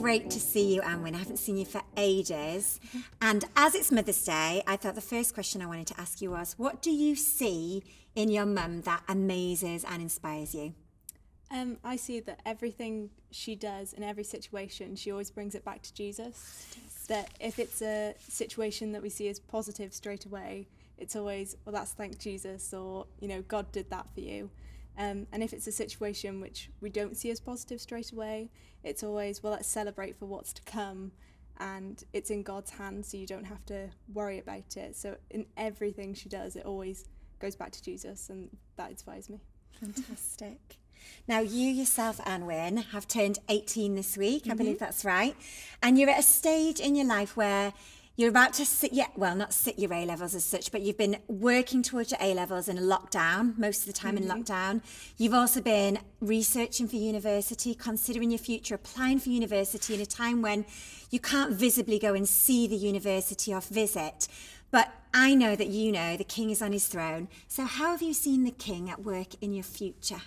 great to see you, Anwen. I haven't seen you for ages. And as it's Mother's Day, I thought the first question I wanted to ask you was, what do you see in your mum that amazes and inspires you? I see that everything she does in every situation, she always brings it back to Jesus. That if it's a situation that we see as positive straight away, it's always, well, that's thank Jesus, or, God did that for you. And if it's a situation which we don't see as positive straight away, it's always, well, let's celebrate for what's to come. And it's in God's hands, so you don't have to worry about it. So in everything she does, it always goes back to Jesus, and that inspires me. Fantastic. Now, you yourself, Anwen, have turned 18 this week. I believe that's right. And you're at a stage in your life where you're about to not sit your A-levels as such, but you've been working towards your A-levels in a lockdown, most of the time in lockdown. You've also been researching for university, considering your future, applying for university in a time when you can't visibly go and see the university off visit. But I know that you know the King is on his throne. So how have you seen the King at work in your future?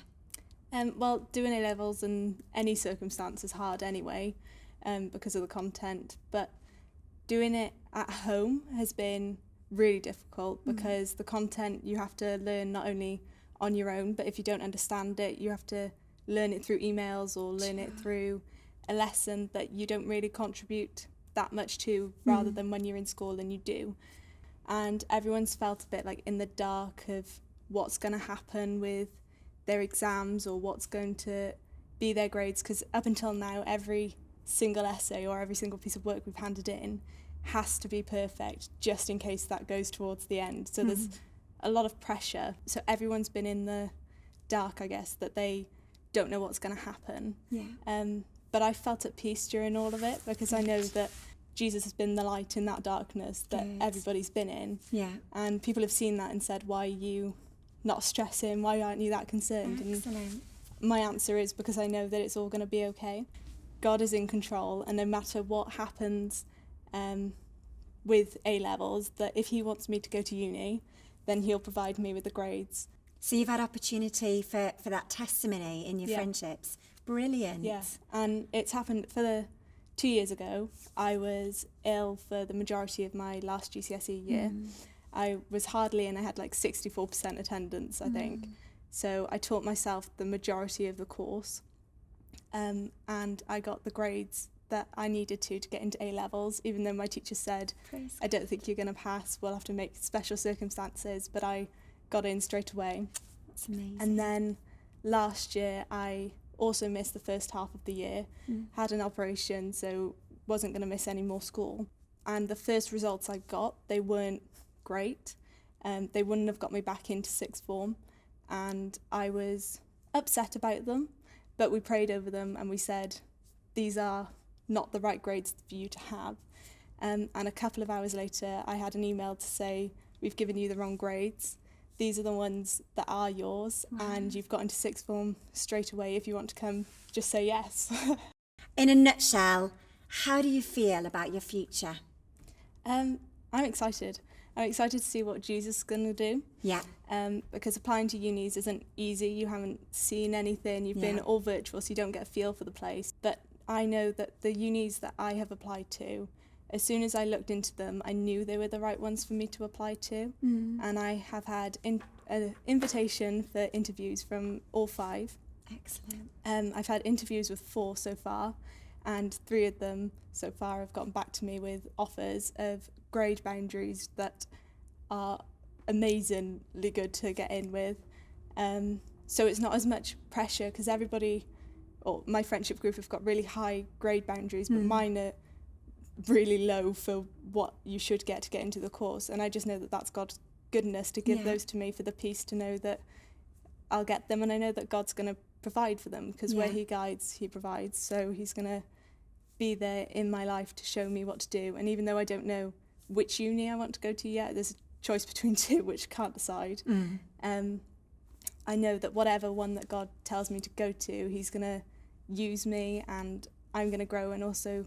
Well, doing A-levels in any circumstance is hard anyway, because of the content. But doing it at home has been really difficult because the content you have to learn not only on your own, but if you don't understand it, you have to learn it through emails or learn it through a lesson that you don't really contribute that much to, rather than when you're in school and you do. And everyone's felt a bit like in the dark of what's going to happen with their exams or what's going to be their grades, because up until now every single essay or every single piece of work we've handed in has to be perfect just in case that goes towards the end. So there's a lot of pressure. So everyone's been in the dark, I guess, that they don't know what's going to happen. But I felt at peace during all of it because I know that Jesus has been the light in that darkness that everybody's been in. And people have seen that and said, why are you not stressing? Why aren't you that concerned? Excellent. And my answer is because I know that it's all going to be okay. God is in control, and no matter what happens with A-levels, that if he wants me to go to uni, then he'll provide me with the grades. So you've had opportunity for that testimony in your friendships. Brilliant. Yeah, and it's happened for the 2 years ago. I was ill for the majority of my last GCSE year. I was hardly in. I had like 64% attendance, I think. So I taught myself the majority of the course. And I got the grades that I needed to get into A-levels, even though my teacher said, I don't think you're going to pass, we'll have to make special circumstances, but I got in straight away. That's amazing. And then last year I also missed the first half of the year, had an operation, so wasn't going to miss any more school. And the first results I got, they weren't great. They wouldn't have got me back into sixth form, and I was upset about them. But we prayed over them and we said, these are not the right grades for you to have. And a couple of hours later, I had an email to say, we've given you the wrong grades. These are the ones that are yours, and you've got into sixth form straight away. If you want to come, just say yes. In a nutshell, how do you feel about your future? I'm excited. I'm excited to see what Jesus is going to do. Yeah. Because applying to unis isn't easy. You haven't seen anything. You've been all virtual, so you don't get a feel for the place. But I know that the unis that I have applied to, as soon as I looked into them, I knew they were the right ones for me to apply to. And I have had an invitation for interviews from all 5. Excellent. I've had interviews with 4 so far, and 3 of them so far have gotten back to me with offers of grade boundaries that are amazingly good to get in with. So it's not as much pressure, because everybody, or my friendship group, have got really high grade boundaries, but mine are really low for what you should get to get into the course. And I just know that that's God's goodness to give those to me, for the peace to know that I'll get them, and I know that God's going to provide for them, because where he guides, he provides. So he's going to be there in my life to show me what to do. And even though I don't know which uni I want to go to yet, there's a choice between 2 which I can't decide. I know that whatever one that God tells me to go to, he's going to use me, and I'm going to grow, and also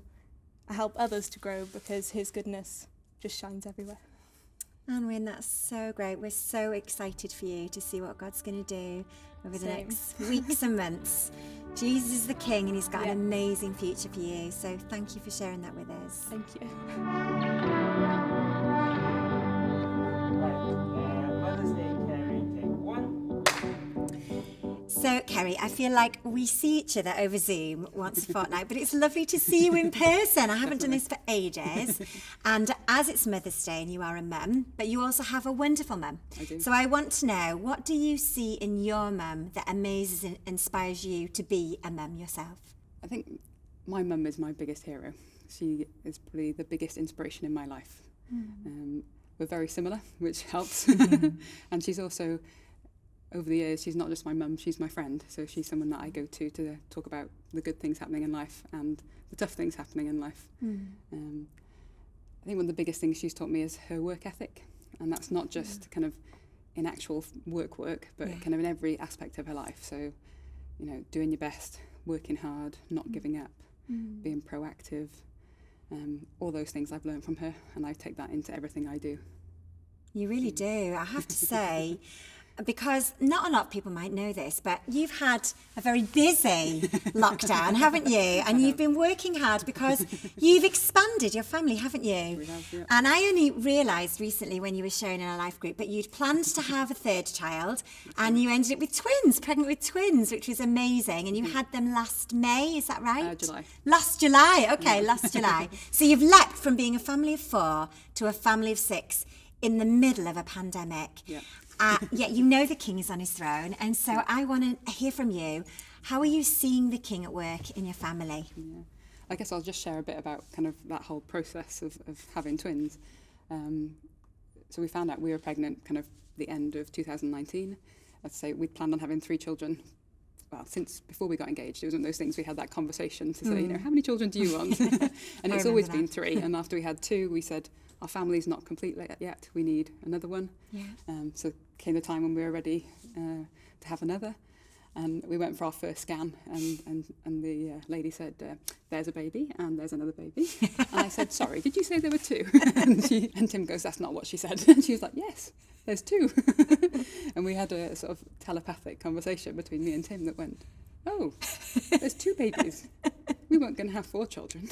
help others to grow, because his goodness just shines everywhere. Anwen, that's so great. We're so excited for you to see what God's going to do over the next weeks and months. Jesus is the King and he's got an amazing future for you. So thank you for sharing that with us. Thank you. Mother's Day, Ceri, take one. So, Ceri, I feel like we see each other over Zoom once a fortnight, but it's lovely to see you in person. I haven't done this for ages. And as it's Mother's Day and you are a mum, but you also have a wonderful mum. I do. So I want to know, what do you see in your mum that amazes and inspires you to be a mum yourself? I think my mum is my biggest hero. She is probably the biggest inspiration in my life. We're very similar, which helps. And she's also, over the years, she's not just my mum, she's my friend. So she's someone that I go to talk about the good things happening in life and the tough things happening in life. I think one of the biggest things she's taught me is her work ethic. And that's not just kind of in actual work, but kind of in every aspect of her life. So, you know, doing your best, working hard, not giving up, being proactive. All those things I've learned from her, and I take that into everything I do. You really do. I have to say, because not a lot of people might know this, but you've had a very busy lockdown, haven't you? And you've been working hard because you've expanded your family, haven't you? We have, yeah. And I only realised recently when you were sharing in our life group that you'd planned to have a third child and you ended up with twins, pregnant with twins, which was amazing. And you had them last May, is that right? July. Last July, okay, last July. So you've leapt from being a family of 4 to a family of 6 in the middle of a pandemic. Yeah. Yet you know the King is on his throne, and so I want to hear from you. How are you seeing the King at work in your family? Yeah. I guess I'll just share a bit about kind of that whole process of having twins. So we found out we were pregnant kind of the end of 2019. I'd say we'd planned on having 3 children. Well, since before we got engaged, it was one of those things we had that conversation to say, you know, how many children do you want? And it's always been 3. And after we had 2, we said, our family's not complete yet. We need another one. Yeah. So came the time when we were ready to have another. And we went for our first scan, and the lady said, there's a baby, and there's another baby. And I said, sorry, did you say there were 2? And Tim goes, that's not what she said. And she was like, yes, there's 2. And we had a sort of telepathic conversation between me and Tim that went, oh, there's 2 babies. We weren't going to have 4 children.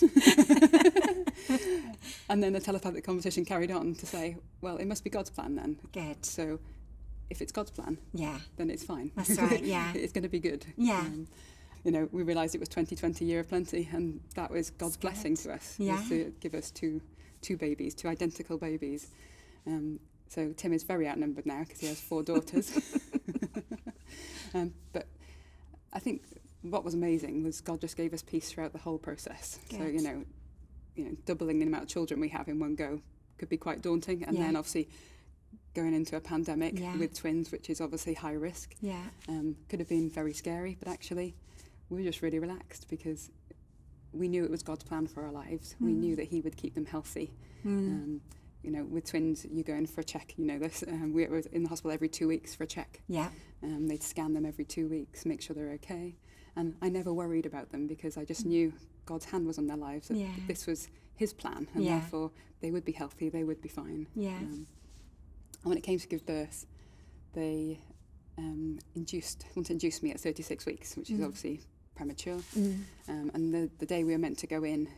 And then the telepathic conversation carried on to say, well, it must be God's plan then. Good. So if it's God's plan, then it's fine. That's right, yeah. It's going to be good. Yeah. You know, we realised it was 2020, year of plenty, and that was God's blessing to us, was to give us two babies, 2 identical babies. So Tim is very outnumbered now because he has 4 daughters. But I think what was amazing was God just gave us peace throughout the whole process. Good. So, you know, doubling the amount of children we have in one go could be quite daunting. And then obviously going into a pandemic with twins, which is obviously high risk, could have been very scary. But actually, we were just really relaxed because we knew it was God's plan for our lives. We knew that he would keep them healthy. You know, with twins, you go in for a check, you know this. We were in the hospital every 2 weeks for a check. Yeah. They'd scan them every 2 weeks, make sure they're okay. And I never worried about them because I just knew God's hand was on their lives. That this was his plan, and therefore they would be healthy, they would be fine. Yeah. And when it came to give birth, they wanted to induce me at 36 weeks, which is obviously premature. And the day we were meant to go in,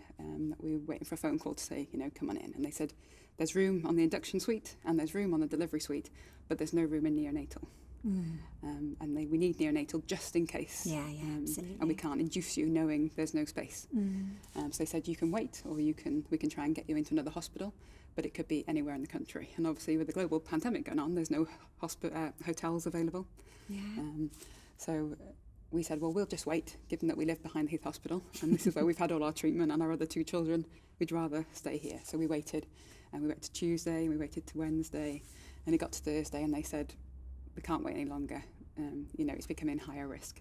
we were waiting for a phone call to say, you know, come on in. And they said, there's room on the induction suite and there's room on the delivery suite, but there's no room in neonatal. And we need neonatal just in case. Yeah, absolutely. And we can't induce you knowing there's no space. So they said you can wait, or we can try and get you into another hospital, but it could be anywhere in the country. And obviously with the global pandemic going on, there's no hotels available. Yeah. So we said, well, we'll just wait, given that we live behind Heath Hospital, and this is where we've had all our treatment and our other 2 children. We'd rather stay here. So we waited, and we waited to Tuesday, and we waited to Wednesday, and it got to Thursday, and they said, we can't wait any longer. You know, it's becoming higher risk.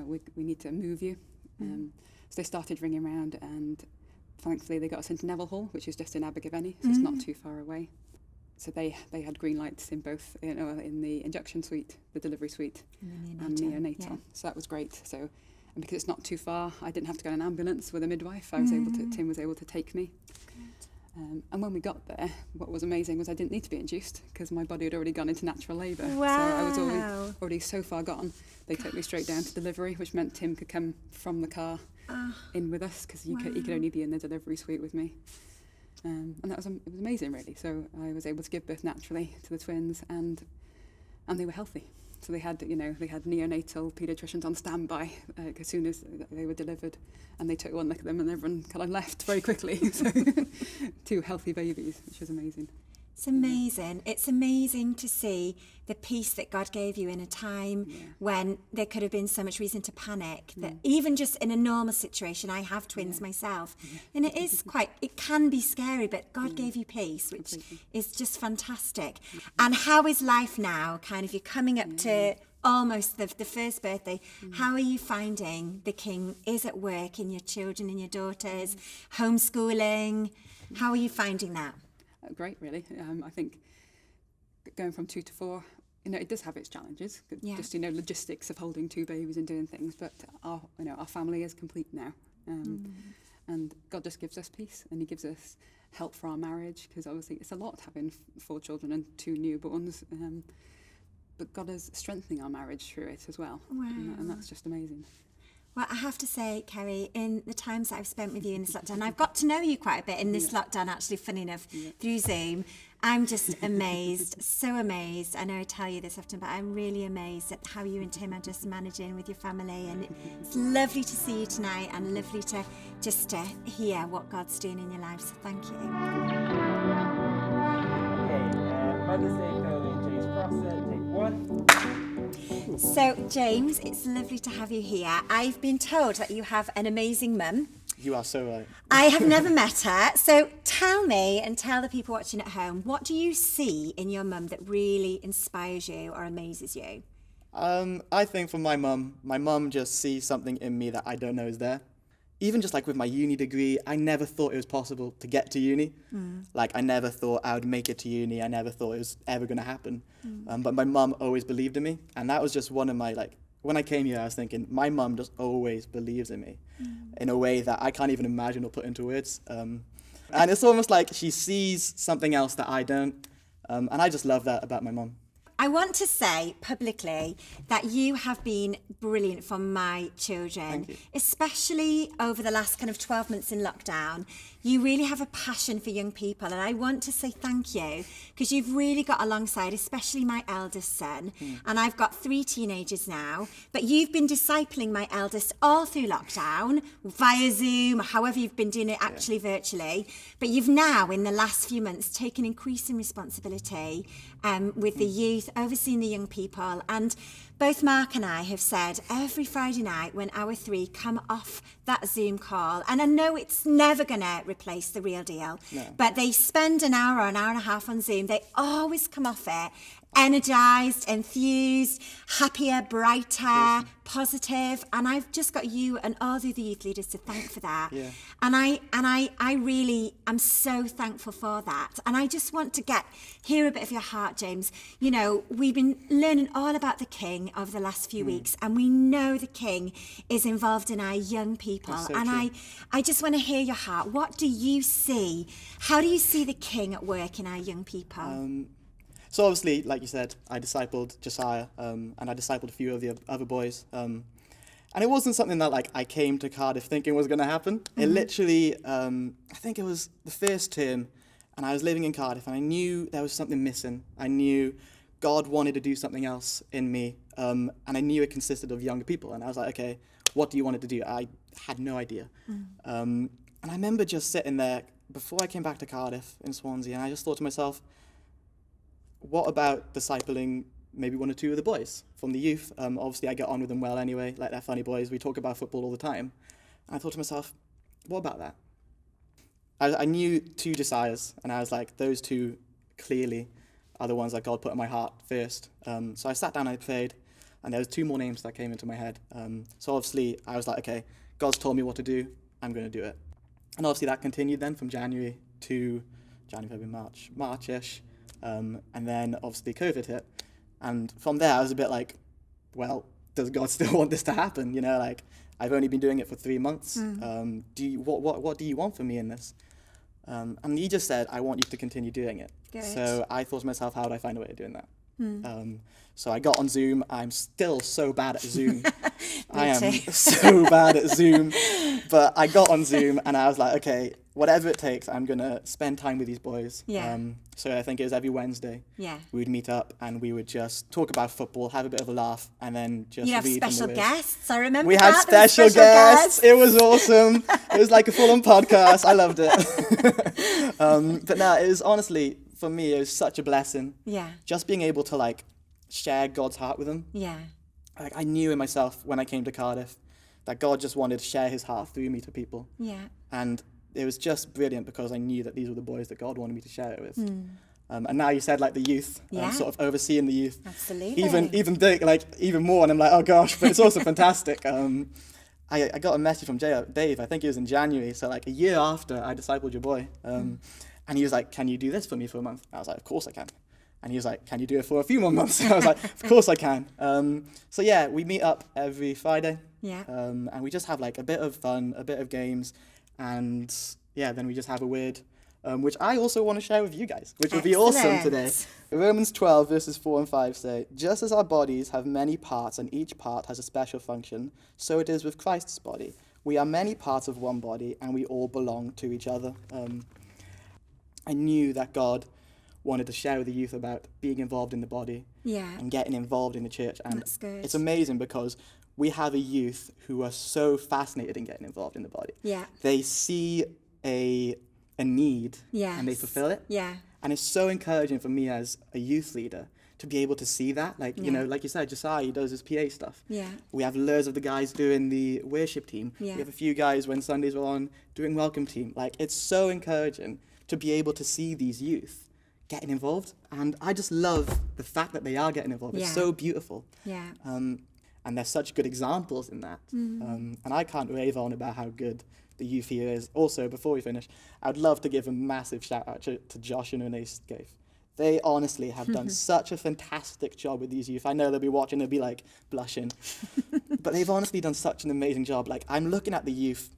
We need to move you. So they started ringing around, and thankfully they got us into Neville Hall, which is just in Abergavenny, so it's not too far away. So they had green lights in both, you know, in the induction suite, the delivery suite, and neonatal. Yeah. So that was great. So, and because it's not too far, I didn't have to go in an ambulance with a midwife. Tim was able to take me. And when we got there, what was amazing was I didn't need to be induced because my body had already gone into natural labour. Wow. So I was already so far gone. They took me straight down to delivery, which meant Tim could come from the car in with us because he could only be in the delivery suite with me. And it was amazing, really. So I was able to give birth naturally to the twins, and they were healthy. So they had neonatal paediatricians on standby as soon as they were delivered, and they took one look at them, and everyone kind of left very quickly. So 2 healthy babies, which was amazing. It's amazing. It's amazing to see the peace that God gave you in a time when there could have been so much reason to panic. That even just in a normal situation, I have twins myself, and it can be scary, but God gave you peace, which is just fantastic. And how is life now? Kind of, you're coming up to almost the first birthday. How are you finding the King is at work in your children and your daughters, homeschooling? How are you finding that? Great, really. I think going from 2 to 4, it does have its challenges. Just logistics of holding 2 babies and doing things. But our family is complete now, and God just gives us peace, and He gives us help for our marriage, because obviously it's a lot having 4 children and 2 newborns. But God is strengthening our marriage through it as well, and that's just amazing. Well, I have to say, Ceri, in the times that I've spent with you in this lockdown, I've got to know you quite a bit in this lockdown, actually, funny enough, through Zoom. I'm just amazed, so amazed. I know I tell you this often, but I'm really amazed at how you and Tim are just managing with your family. And it's lovely to see you tonight, and lovely to just hear what God's doing in your life. So thank you. Okay, Mother's Day Ceri and James Prosser, take 1. So, James, it's lovely to have you here. I've been told that you have an amazing mum. You are so right. I have never met her. So tell me, and tell the people watching at home, what do you see in your mum that really inspires you or amazes you? I think for my mum just sees something in me that I don't know is there. Even just like with my uni degree, I never thought it was possible to get to uni. Like, I never thought I would make it to uni. I never thought it was ever going to happen. But my mum always believed in me. And that was just one of my, when I came here, I was thinking, my mum just always believes in me in a way that I can't even imagine or put into words. And it's almost like she sees something else that I don't. And I just love that about my mum. I want to say publicly that you have been brilliant for my children, especially over the last kind of 12 months in lockdown. You really have a passion for young people, and I want to say thank you, because you've really got alongside, especially my eldest son, and I've got 3 teenagers now, but you've been discipling my eldest all through lockdown, via Zoom, however you've been doing it actually virtually, but you've now, in the last few months, taken increasing responsibility with the youth, overseeing the young people. And both Mark and I have said every Friday night when our 3 come off that Zoom call, and I know it's never going to replace the real deal, but they spend an hour or an hour and a half on Zoom, they always come off it energised, enthused, happier, brighter, positive, and I've just got you and all the other youth leaders to thank for that. And I really am so thankful for that. And I just want to hear a bit of your heart, James. You know, we've been learning all about the King over the last few weeks, and we know the King is involved in our young people. So and true. I just want to hear your heart. What do you see? How do you see the King at work in our young people? So obviously, like you said, I discipled Josiah, and I discipled a few of the other boys. And it wasn't something that I came to Cardiff thinking was going to happen. It literally, I think it was the first term, and I was living in Cardiff, and I knew there was something missing. I knew God wanted to do something else in me, and I knew it consisted of younger people. And I was like, okay, what do you want it to do? I had no idea. And I remember just sitting there before I came back to Cardiff in Swansea, and I just thought to myself, what about discipling maybe 1 or 2 of the boys from the youth? Obviously, I get on with them well anyway, like they're funny boys. We talk about football all the time. And I thought to myself, what about that? I knew 2 Josiahs, and I was like, those 2 clearly are the ones that God put in my heart first. So I sat down and I prayed, and there was 2 more names that came into my head. So obviously, I was like, okay, God's told me what to do. I'm going to do it. And obviously, that continued then from January to February, March-ish. And then obviously COVID hit, and from there I was a bit like, well, does God still want this to happen? You know, like, I've only been doing it for 3 months. What do you want from me in this? And he just said, I want you to continue doing it. Good. So I thought to myself, how would I find a way of doing that? So I got on Zoom. I'm still so bad at Zoom. I am so bad at Zoom. But I got on Zoom and I was like, okay, whatever it takes, I'm going to spend time with these boys. Yeah. So I think it was every Wednesday. Yeah. We would meet up and we would just talk about football, have a bit of a laugh, and then just You have read from the special Wiz. guests. I remember We that. had There were special guests. guests. It was awesome. It was like a full-on podcast. I loved it. But no, it was honestly, for me, it was such a blessing. Yeah. Just being able to like share God's heart with them. Yeah. Like I knew in myself when I came to Cardiff that God just wanted to share his heart through me to people. Yeah. And it was just brilliant because I knew that these were the boys that God wanted me to share it with. And now you said like the youth, Yeah. sort of overseeing the youth. Absolutely. Even big, like even more, and I'm like, oh gosh, but it's also fantastic. I got a message from Dave, I think it was in January, so like a year after I discipled your boy, and he was like, can you do this for me for a month? I was like, of course I can. And he was like, can you do it for a few more months? I was like, of course I can. So yeah, we meet up every Friday, Yeah. and we just have like a bit of fun, a bit of games, and yeah, then we just have a word, which I also want to share with you guys, which would be awesome today. Excellent. Romans 12 verses 4 and 5 say, just as our bodies have many parts and each part has a special function, so it is with Christ's body. We are many parts of one body and we all belong to each other. I knew that God wanted to share with the youth about being involved in the body Yeah. and getting involved in the church. And That's good. it's amazing because we have a youth who are so fascinated in getting involved in the body. Yeah. They see a need and they Yes. fulfill it. Yeah. And it's so encouraging for me as a youth leader to be able to see that. Like, you know, like you said, Josiah, he does his PA stuff. Yeah. We have loads of the guys doing the worship team. Yeah. We have a few guys when Sundays were on doing welcome team. Like, it's so encouraging to be able to see these youth getting involved. And I just love the fact that they are getting involved. It's Yeah. so beautiful. Yeah. And there's such good examples in that. And I can't rave on about how good the youth here is. Also, before we finish, I would love to give a massive shout out to Josh and Renee Scaife. They honestly have done such a fantastic job with these youth. I know they'll be watching, they'll be like blushing. But they've honestly done such an amazing job. Like, I'm looking at the youth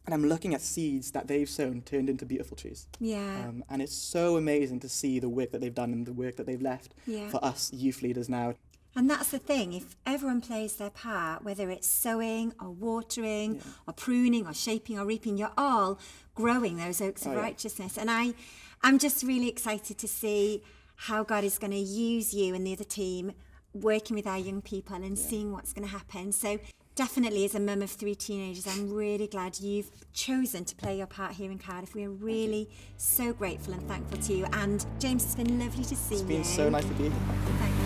and I'm looking at seeds that they've sown turned into beautiful trees. Yeah. And it's so amazing to see the work that they've done and the work that they've left Yeah. for us youth leaders now. And that's the thing, if everyone plays their part, whether it's sowing or watering or pruning or shaping or reaping, you're all growing those oaks of righteousness. And I'm just really excited to see how God is going to use you and the other team working with our young people and seeing what's going to happen. So definitely as a mum of 3 teenagers, I'm really glad you've chosen to play your part here in Cardiff. We are really so grateful and thankful to you. And James, it's been lovely to see you. It's been so nice to be here. Thank